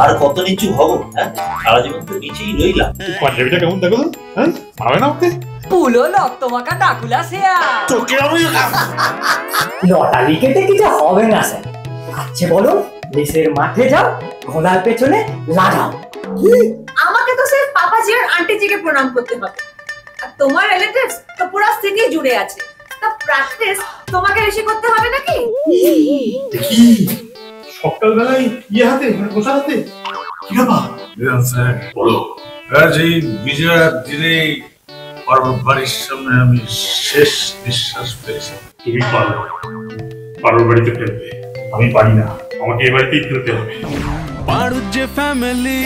আর কত নিচু হবো? হ্যাঁ, সারা জীবন তো নিচেই রইলাম। পাঞ্জাবিটা কেমন দেখো তো? হ্যাঁ, মানাবে না ওকে? পুলো রক্তমাখা ডাকুলা শেয়া। তোকে আমি লটারি কেটে কিছু হবে না স্যার। আচ্ছা বলো, দেশের মাঠে যাও, ঘোড়ার পেছনে লাগাও। আমাকে তো সির্ফ পাপাজি আর আন্টিজিকে প্রণাম করতে হবে, আর তোমার রিলেটিভস তো পুরো সিটি জুড়ে আছে। তা প্র্যাকটিস তোমাকে বেশি করতে হবে নাকি? কি সকালবেলায় হাতে মানে বসা হাতে কি বাবা? স্যার বলো। আজ এই বিজয়ার দিনে বাড়ির সামনে আমি শেষ নিঃশ্বাস পেয়েছি। তুমি পারো, পারোর বাড়িতে ফেলবে, আমি পারি না, আমাকে এ বাড়িতেই ফেলতে হবে। পারুজ্জে ফ্যামিলি।